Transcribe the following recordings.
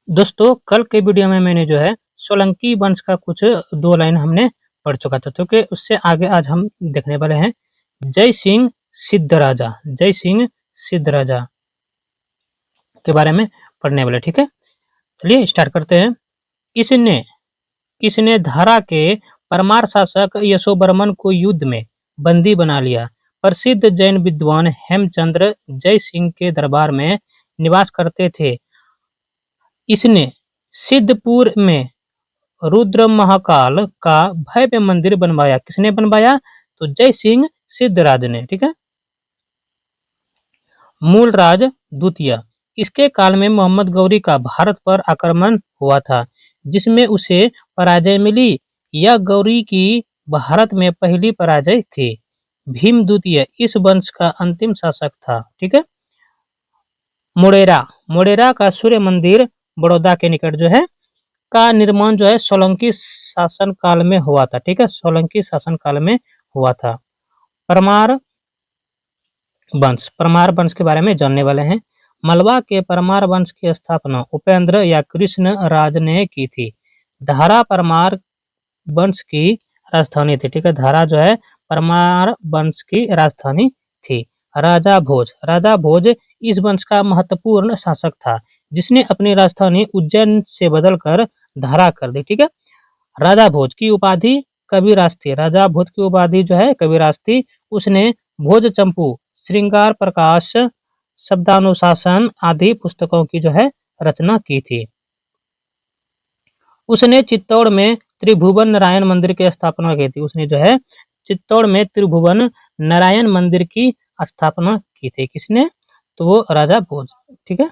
दोस्तों कल के वीडियो में मैंने जो है सोलंकी वंश का कुछ 2 लाइन हमने पढ़ चुका था, क्योंकि उससे आगे आज हम देखने वाले हैं जय सिंह सिद्ध राजा के बारे में पढ़ने वाले। ठीक है, चलिए स्टार्ट करते हैं। इसने इसने धारा के परमार शासक यशोवर्मन को युद्ध में बंदी बना लिया। प्रसिद्ध जैन विद्वान हेमचंद्र जय सिंह के दरबार में निवास करते थे। इसने सिद्धपुर में रुद्र महाकाल का भव्य मंदिर बनवाया। किसने बनवाया? तो जय सिंह सिद्धराज ने। ठीक है। मूलराज द्वितीय, इसके काल में मोहम्मद गौरी का भारत पर आक्रमण हुआ था, जिसमें उसे पराजय मिली। यह गौरी की भारत में पहली पराजय थी। भीम द्वितीय इस वंश का अंतिम शासक था। ठीक है। मोडेरा का सूर्य मंदिर बड़ौदा के निकट जो है का निर्माण जो है सोलंकी शासन काल में हुआ था। ठीक है, सोलंकी शासन काल में हुआ था। परमार वंश के बारे में जानने वाले हैं। मलवा के परमार वंश की स्थापना उपेंद्र या कृष्ण राज ने की थी। धारा परमार वंश की राजधानी थी। ठीक है, धारा जो है परमार वंश की राजधानी थी। राजा भोज इस वंश का महत्वपूर्ण शासक था, जिसने अपनी राजधानी उज्जैन से बदलकर धारा कर दी। ठीक है, राजा भोज की उपाधि कविराज थी। राजा भोज की उपाधि जो है कविराज थी। उसने भोज चंपू, श्रृंगार प्रकाश, शब्दानुशासन आदि पुस्तकों की जो है रचना की थी। उसने चित्तौड़ में त्रिभुवन नारायण मंदिर की स्थापना की थी। उसने जो है चित्तौड़ में त्रिभुवन नारायण मंदिर की स्थापना की थी। किसने? तो वो राजा भोज। ठीक है।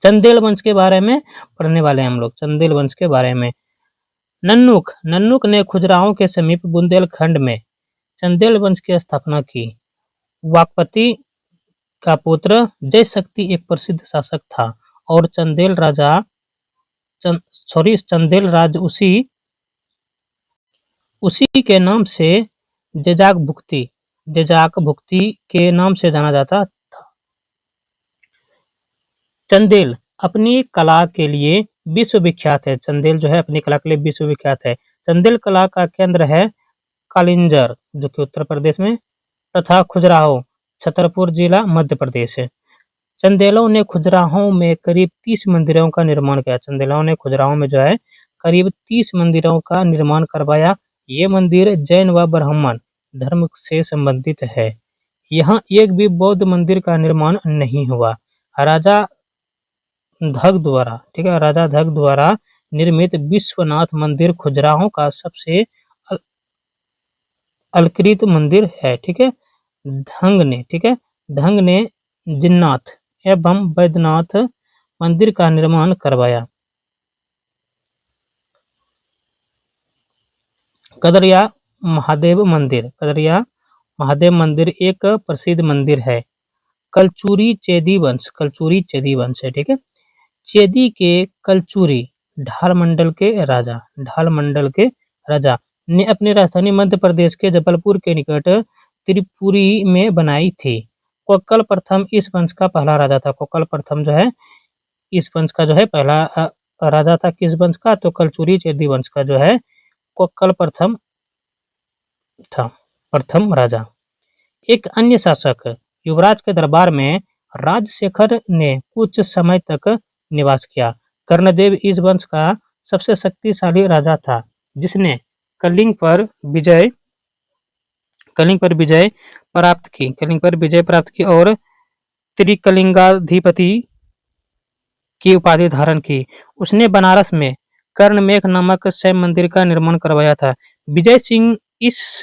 चंदेल वंश के बारे में पढ़ने वाले हैं हम लोग। चंदेल वंश के बारे में नन्नुक ने खुजराहों के समीप बुंदेलखंड में चंदेल वंश की स्थापना की। वाकपति का पुत्र जय शक्ति एक प्रसिद्ध शासक था और चंदेल राज उसी के नाम से जेजाक भुक्ति के नाम से जाना जाता था। चंदेल अपनी कला के लिए विश्वविख्यात है। चंदेल जो है अपनी कला के लिए विश्वविख्यात है। चंदेल कला का केंद्र है कालिंजर, जो कि उत्तर प्रदेश में, तथा खुजराहो छतरपुर जिला मध्य प्रदेश है। चंदेलों ने खुजराहों में करीब 30 मंदिरों का निर्माण किया। चंदेलों ने खुजराहों में जो है करीब 30 मंदिरों का निर्माण करवाया। ये मंदिर जैन व ब्राह्मण धर्म से संबंधित है। यहाँ एक भी बौद्ध मंदिर का निर्माण नहीं हुआ। राजा धग द्वारा निर्मित विश्वनाथ मंदिर खुजराहों का सबसे अलकृत मंदिर है। ठीक है। ढंग ने जिन्नाथ एवं वैद्यनाथ मंदिर का निर्माण करवाया। कदरिया महादेव मंदिर एक प्रसिद्ध मंदिर है। कलचुरी चेदी वंश है। ठीक है। चेदी के कलचुरी ढाल मंडल के राजा ने अपनी राजधानी मध्य प्रदेश के जबलपुर के निकट त्रिपुरी में बनाई थी। कोक्कल प्रथम इस वंश का पहला राजा था। कोक्कल प्रथम जो है इस वंश का जो है पहला राजा था। किस वंश का? तो कलचुरी चेदी वंश का जो है कोक्कल प्रथम था, प्रथम राजा। एक अन्य शासक युवराज के दरबार में राजशेखर ने कुछ समय तक निवास किया। कर्णदेव इस वंश का सबसे शक्तिशाली राजा था, जिसने कलिंग पर विजय प्राप्त की और त्रिकलिंगाधिपति की उपाधि धारण की। उसने बनारस में कर्णमेघ नामक शैव मंदिर का निर्माण करवाया था। विजय सिंह इस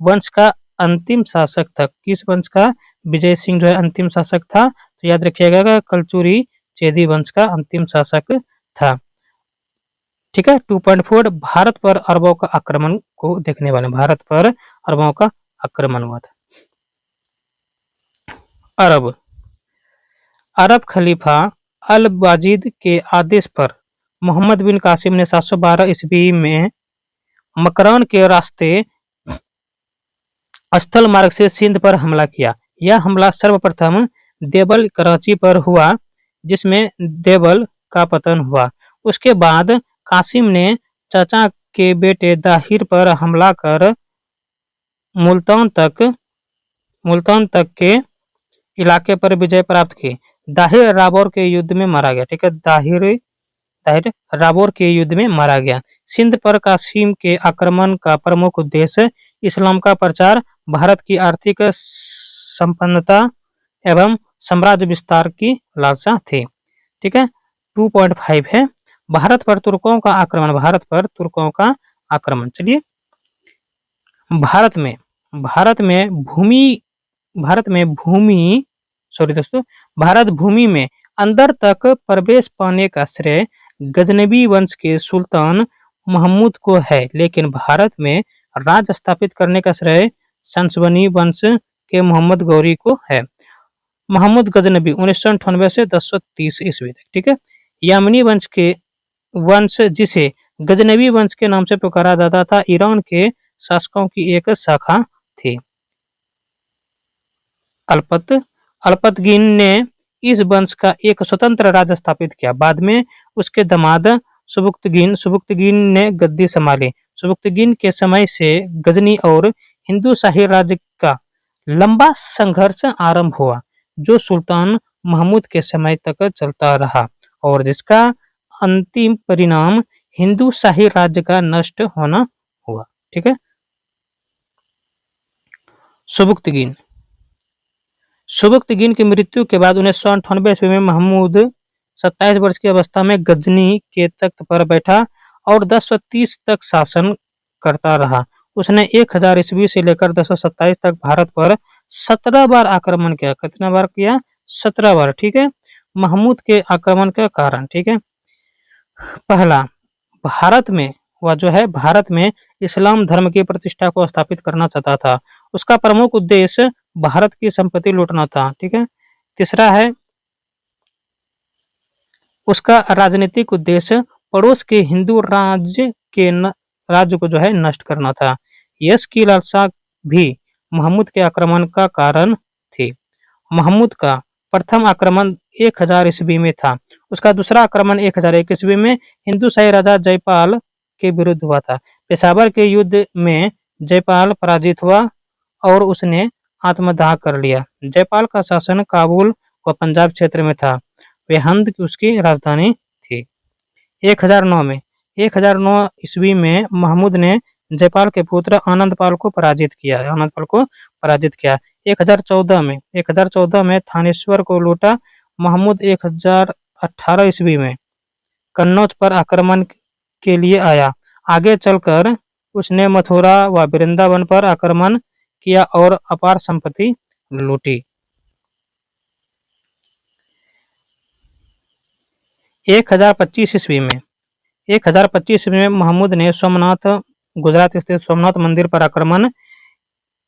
वंश का अंतिम शासक था। किस वंश का? विजय सिंह जो है अंतिम शासक था। तो याद रखिएगा कलचुरी चेदी वंश का अंतिम शासक था। ठीक है। 2.4 भारत पर अरबों का आक्रमण को देखने वाले। भारत पर अरबों का आक्रमण हुआ था। अरब खलीफा अल वाजिद के आदेश पर मोहम्मद बिन कासिम ने 712 ईस्वी में मकरान के रास्ते स्थल मार्ग से सिंध पर हमला किया। यह हमला सर्वप्रथम देवल कराची पर हुआ, जिसमें देवल का पतन हुआ। उसके बाद कासिम ने चाचा के बेटे दाहिर पर हमला कर मुल्तान तक के इलाके पर विजय प्राप्त की। दाहिर राबौर के युद्ध में मारा गया। ठीक है, दाहिर राबौर के युद्ध में मारा गया। सिंध पर कासिम के आक्रमण का प्रमुख उद्देश्य इस्लाम का प्रचार, भारत की आर्थिक संपन्नता एवं साम्राज्य विस्तार की लालसा थी। ठीक है, 2.5 है भारत पर तुर्कों का आक्रमण। चलिए, भारत भूमि में अंदर तक प्रवेश पाने का श्रेय गजनबी वंश के सुल्तान महमूद को है, लेकिन भारत में राज स्थापित करने का श्रेय संसबनी वंश के मोहम्मद गौरी को है। महमूद गजनबी 1998 से 1030 ईस्वी तक। ठीक है, यामनी वंश जिसे गजनबी वंश के नाम से पुकारा जाता था, ईरान के शासकों की एक शाखा थी। अल्पतगीन ने इस वंश का एक स्वतंत्र राज्य स्थापित किया। बाद में उसके दामाद सुबुक्तगीन ने गद्दी संभाली। सुबुक्तगीन के समय से गजनी और हिंदू शाही राज्य का लंबा संघर्ष आरंभ हुआ, जो सुल्तान महमूद के समय तक चलता रहा और जिसका अंतिम परिणाम हिंदू शाही राज्य का नष्ट होना हुआ। ठीक है, सुबुक्तगीन की मृत्यु के बाद 1998 ईस्वी में महमूद 27 वर्ष की अवस्था में गजनी के तख्त पर बैठा और 1030 तक शासन करता रहा। उसने 1000 ईस्वी से लेकर 1027 तक भारत पर 17 बार आक्रमण किया। कितना बार किया? 17 बार। ठीक है, महमूद के आक्रमण का कारण। ठीक है, पहला, भारत में इस्लाम धर्म की प्रतिष्ठा को स्थापित करना चाहता था। उसका प्रमुख उद्देश्य भारत की संपत्ति लूटना था। ठीक है, तीसरा है उसका राजनीतिक उद्देश्य पड़ोस के हिंदू राज्य को नष्ट करना था। यश की लालसा भी महमूद के आक्रमण का कारण थी। महमूद का प्रथम आक्रमण 1000 ईस्वी में था। उसका दूसरा आक्रमण 1001 ईस्वी में हिंदू शाही राजा जयपाल के विरुद्ध हुआ था। पेशावर के युद्ध में जयपाल पराजित हुआ और उसने आत्मदाह कर लिया। जयपाल का शासन काबुल व पंजाब क्षेत्र में था। बेहंद उसकी राजधानी थी। 1009 ईस्वी में महमूद ने जयपाल के पुत्र आनंदपाल को पराजित किया। 1014 में थानेश्वर को लूटा। महमूद 1018 ईस्वी में कन्नौज पर आक्रमण के लिए आया। आगे चलकर उसने मथुरा व वृंदावन पर आक्रमण किया और अपार संपत्ति लूटी। 1025 ईस्वी में महमूद ने गुजरात स्थित सोमनाथ मंदिर पर आक्रमण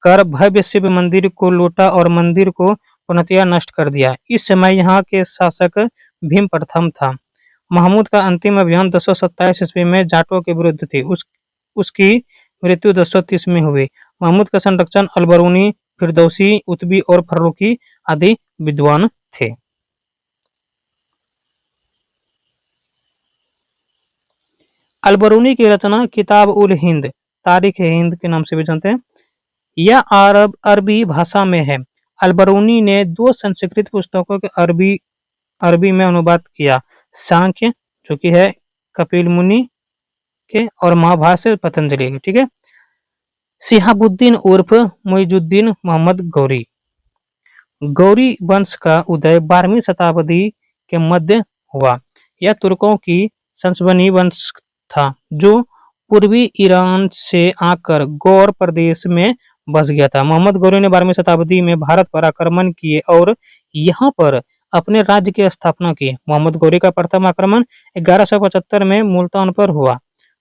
कर भव्य शिव मंदिर को लूटा और मंदिर को पूर्णतया नष्ट कर दिया। इस समय यहाँ के शासक भीम प्रथम था। महमूद का अंतिम अभियान 1027 ईस्वी में जाटों के विरुद्ध थी। उसकी मृत्यु 1030 में हुई। महमूद का संरक्षण अलबरूनी, फिरदौसी, उतबी और फर्रुखी आदि विद्वान थे। अलबरूनी की रचना किताब उल हिंद, तारीख हिंद के नाम से भी जानते हैं, यह अरबी भाषा में है। अलबरूनी ने 2 संस्कृत पुस्तकों के अरबी में अनुवाद किया, सांख्य जो कि है कपिल मुनि के और महाभाष्य पतंजलि के। ठीक है, शिहाबुद्दीन उर्फ मुइजुद्दीन मोहम्मद गौरी वंश का उदय 12वीं शताब्दी के मध्य हुआ। यह तुर्कों की संसबनी वंश था, जो पूर्वी ईरान से आकर गौर प्रदेश में बस गया था। मोहम्मद गौरी ने 12वीं शताब्दी में भारत पर आक्रमण किए और यहाँ पर अपने राज्य की स्थापना की। मोहम्मद गौरी का प्रथम आक्रमण 1175 में मुल्तान पर हुआ।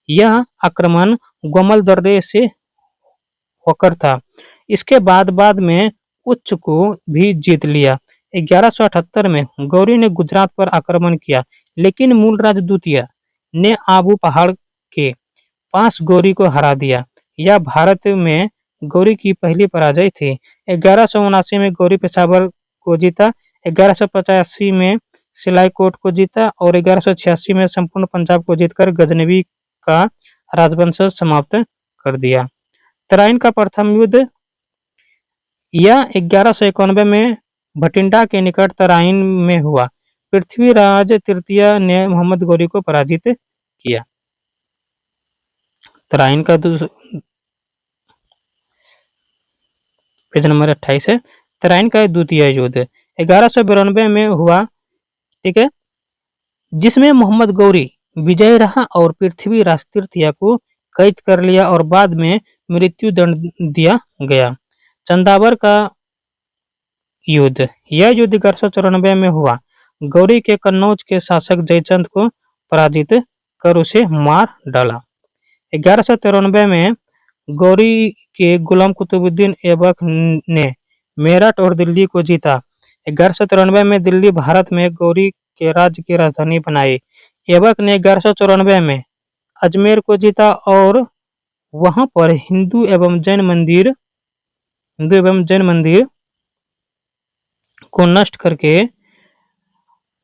यह आक्रमण गोमल दर्रे से होकर था। इसके बाद में उच्च को भी जीत लिया। 1178 में गौरी ने गुजरात पर आक्रमण किया, लेकिन मूलराज द्वितीय ने आबू पहाड़ के पास गौरी को हरा दिया। यह भारत में गौरी की पहली पराजय थी। 1179 में गौरी पेशावर को जीता। 1185 में सिलाईकोट को जीता और 1186 में संपूर्ण पंजाब को जीतकर गजनवी का राजवंश समाप्त कर दिया। तराइन का प्रथम युद्ध यह 1191 में भटिंडा के निकट तराइन में हुआ। पृथ्वीराज तृतीय ने मोहम्मद गौरी को पराजित किया। तराइन का पेज नंबर 28 है। तराइन का द्वितीय युद्ध 1192 में हुआ, ठीक है, जिसमें मोहम्मद गौरी विजयी रहा और पृथ्वीराज तृतीय को कैद कर लिया और बाद में मृत्यु दंड दिया गया। चंदावर का युद्ध यह युद्ध 1194 में हुआ। गौरी के कन्नौज के शासक जयचंद को पराजित कर उसे मार डाला। 1193 में गौरी के गुलाम कुतुबुद्दीन ऐबक ने मेरठ और दिल्ली को जीता। 1193 में दिल्ली भारत में गौरी के राज्य की राजधानी बनाई। ऐबक ने 1194 में अजमेर को जीता और वहां पर हिंदू एवं जैन मंदिर को नष्ट करके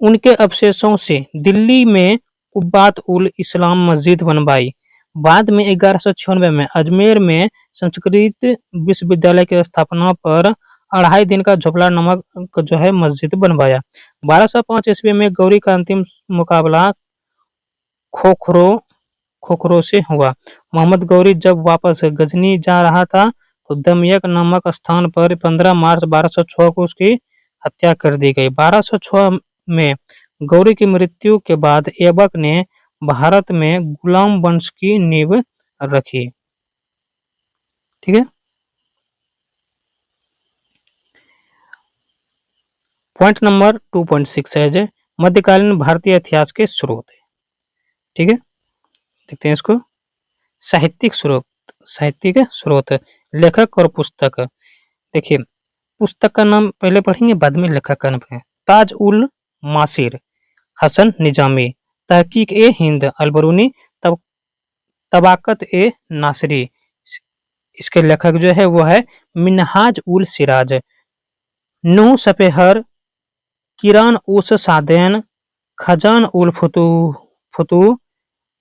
उनके अवशेषों से दिल्ली में कुब्बात उल इस्लाम मस्जिद बनवाई। बाद में 1196 में अजमेर में संस्कृत विश्वविद्यालय की स्थापना पर 2.5 दिन का झोपड़ा नामक जो है मस्जिद बनवाया। 1205 ईस्वी में गौरी का अंतिम मुकाबला खोखरो से हुआ। मोहम्मद गौरी जब वापस गजनी जा रहा था तो दमयक नामक स्थान पर 15 मार्च 1206 को उसकी हत्या कर दी गई। 1206 में गौरी की मृत्यु के बाद ऐबक ने भारत में गुलाम वंश की नींव रखी। ठीक है, पॉइंट नंबर 2.6 है जो मध्यकालीन भारतीय इतिहास के स्रोत है। ठीक है, देखते हैं इसको। साहित्यिक स्रोत, लेखक और पुस्तक। देखिए, पुस्तक का नाम पहले पढ़ेंगे, बाद में लेखक का नाम है। ताज उल मासिर हसन निजामी, तहकीक ए हिंद अलबरूनी, तबाकत ए नासरी। इसके लेखक जो है वो है मिनहाज उल सिराज। नू सपेहर, किरान उस सादेन, खजान उल फतू,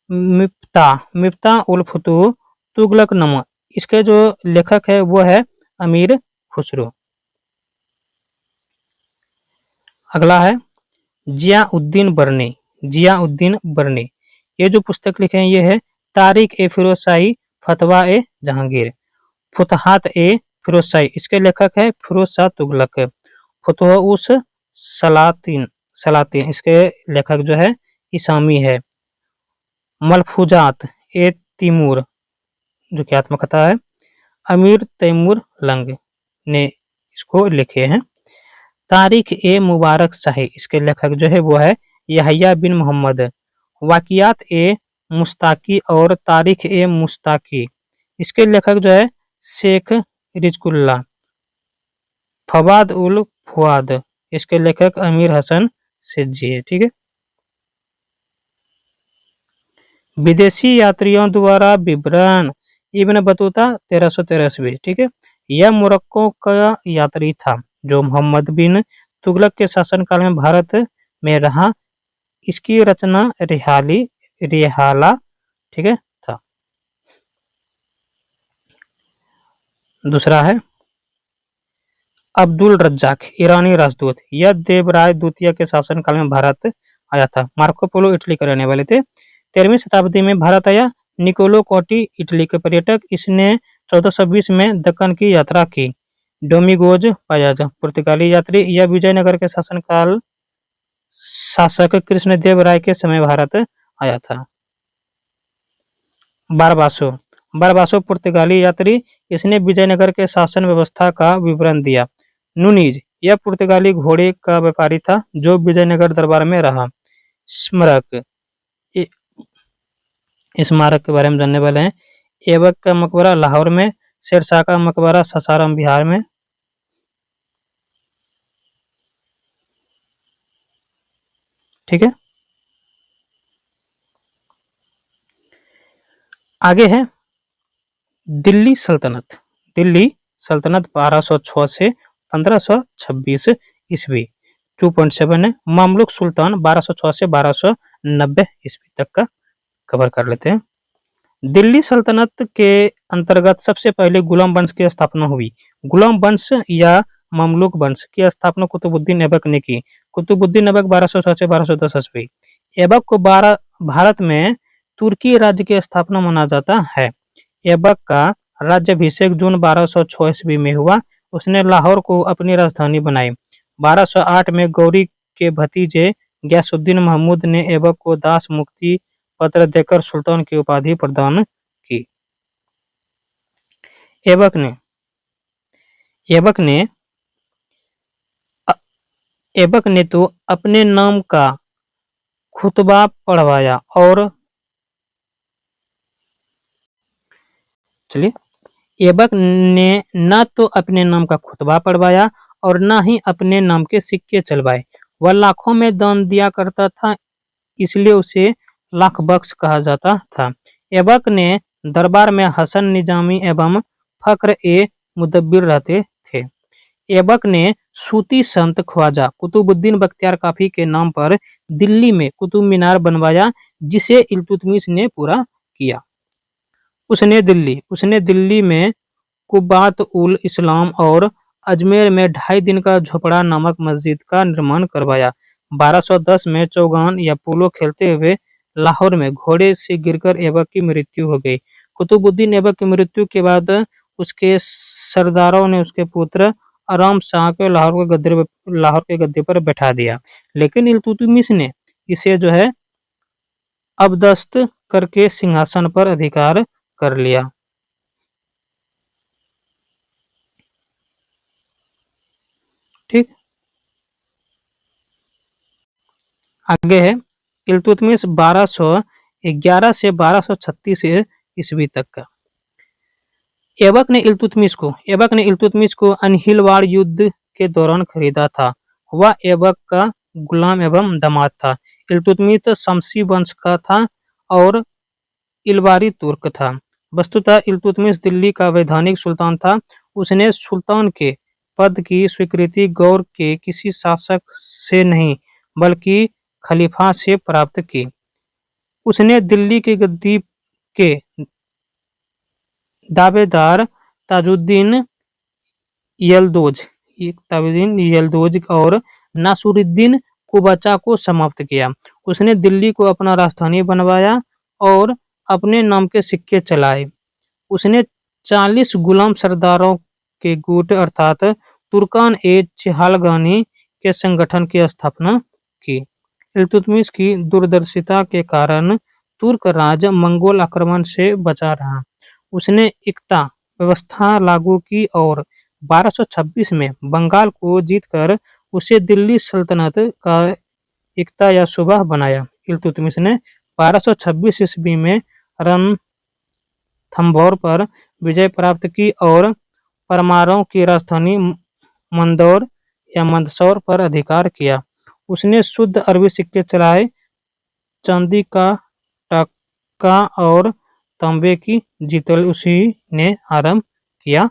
मिफ्ता उल फतू, तुगलक नम। इसके जो लेखक है वो है अमीर खुसरो। अगला है जियाउद्दीन बर्नी। ये जो पुस्तक लिखे हैं ये है तारीख ए फिरोज शाही, फतवा ए जहांगीर, फुतहात ए फिरोज शाही। इसके लेखक है फिरोज शाह तुगलक। फतवा उस सलातीन, इसके लेखक जो है इसामी है। मलफूजात ए तिमूर, जो कि आत्मकथा है, अमीर तैमूर लंग ने इसको लिखे हैं। तारीख ए मुबारक शाही, इसके लेखक जो है वो है यहया बिन मोहम्मद। वाकियात ए मुस्ताकी और तारीख ए मुस्ताकी, इसके लेखक जो है शेख रिजकुल्ला। फवाद उल फुआद, इसके लेखक अमीर हसन सिज्जी है। ठीक है, विदेशी यात्रियों द्वारा विवरण, इब्न बतूता 1313 ईस्वी। ठीक है, यह मोरक्को का यात्री था जो मोहम्मद बिन तुगलक के शासनकाल में भारत में रहा। इसकी रचना रिहाला, ठीक है, था। दूसरा है अब्दुल रज्जाक, ईरानी राजदूत। यह देवराय द्वितीय के शासनकाल में भारत आया था। मार्को पोलो इटली के रहने वाले थे। 13वीं शताब्दी में भारत आया। निकोलो कोटी इटली के पर्यटक। इसने 1420 में दक्कन की यात्रा की। डोमिगोज पायाज पुर्तगाली यात्री। यह विजयनगर के शासक कृष्णदेव राय के समय भारत आया था। बारबासो पुर्तगाली यात्री। इसने विजयनगर के शासन व्यवस्था का विवरण दिया। नुनीज, यह पुर्तगाली घोड़े का व्यापारी था जो विजयनगर दरबार में रहा। स्मारक के बारे में जानने वाले हैं। ऐबक का मकबरा लाहौर में, शेरशाह का मकबरा सासाराम बिहार में। ठीक है, आगे है दिल्ली सल्तनत 1206 से 1526 ईस्वी। 2.7 है। मामलुक सुल्तान 1206 से 1290 ईस्वी तक का कवर कर लेते हैं। दिल्ली सल्तनत के अंतर्गत सबसे पहले गुलाम वंश की स्थापना हुई। गुलाम वंश या ममलूक वंश की स्थापना कुतुबुद्दीन ऐबक ने की। कुतुबुद्दीन ऐबक 1206 से 1210 ईस्वी। ऐबक को भारत में तुर्की राज्य की स्थापना माना जाता है। ऐबक का राज्याभिषेक जून 1206 ईस्वी में हुआ। उसने लाहौर को अपनी राजधानी बनाई। 1208 में गौरी के भतीजे गयासुद्दीन महमूद ने ऐबक को दास मुक्ति पत्र देकर सुल्तान की उपाधि प्रदान की। ऐबक ने तो अपने नाम का खुतबा पढ़वाया और ऐबक ने न तो अपने नाम का खुतबा पढ़वाया और न ही अपने नाम के सिक्के चलवाए। वह लाखों में दान दिया करता था, इसलिए उसे लाख बख्श कहा जाता था। ऐबक ने दरबार में हसन निजामी एवं फख्र ए मुदब्बिर रहते थे। ऐबक ने सूती संत ख्वाजा कुतुबुद्दीन बख्तियार काफी के नाम पर दिल्ली में कुतुब मीनार बनवाया, जिसे इल्तुतमिश ने पूरा किया। उसने दिल्ली में कुब्बात उल इस्लाम और अजमेर में 2.5 दिन का झोपड़ा नामक मस्जिद का निर्माण करवाया। 1210 में चौगान या पोलो खेलते हुए लाहौर में घोड़े से गिरकर ऐबक की मृत्यु हो गई। कुतुबुद्दीन ऐबक की मृत्यु के बाद उसके सरदारों ने उसके पुत्र आराम शाह को लाहौर के गद्दे पर बैठा दिया, लेकिन इल्तुतमिश ने इसे जो है अबदस्त करके सिंहासन पर अधिकार कर लिया। ठीक, आगे है इल्तुतमिश 1211 से 1236 ईस्वी तक का। ऐबक ने इल्तुतमिश को अनहिलवाड़ युद्ध के दौरान खरीदा था। वह ऐबक का गुलाम एवं दामाद था। इल्तुतमिश शमसी वंश का था और इलवारी तुर्क था। वस्तुतः इल्तुतमिश दिल्ली का वैधानिक सुल्तान था। उसने सुल्तान के पद की स्वीकृति गौर के किसी शासक से नहीं बल्कि खलीफा से प्राप्त की। उसने दिल्ली की गद्दी के दावेदार ताजुद्दीन यलदोज और नासुरुद्दीन कुबचा को समाप्त किया। उसने दिल्ली को अपना राजधानी बनवाया और अपने नाम के सिक्के चलाए। उसने 40 गुलाम सरदारों के गुट अर्थात तुर्कान ए चिहालगानी के संगठन की स्थापना की। इल्तुतमिश की दूरदर्शिता के कारण तुर्क राज मंगोल आक्रमण से बचा रहा। उसने एकता व्यवस्था लागू की और 1226 में बंगाल को जीतकर उसे दिल्ली सल्तनत का एकता या सूबा बनाया। इल्तुतमिश ने 1226 ईस्वी में रणथंभौर पर विजय प्राप्त की और परमारों की राजधानी मंदसौर पर अधिकार किया। उसने शुद्ध अरबी सिक्के चलाए, चांदी का टक्का और तांबे की जीतल उसी ने आरंभ किया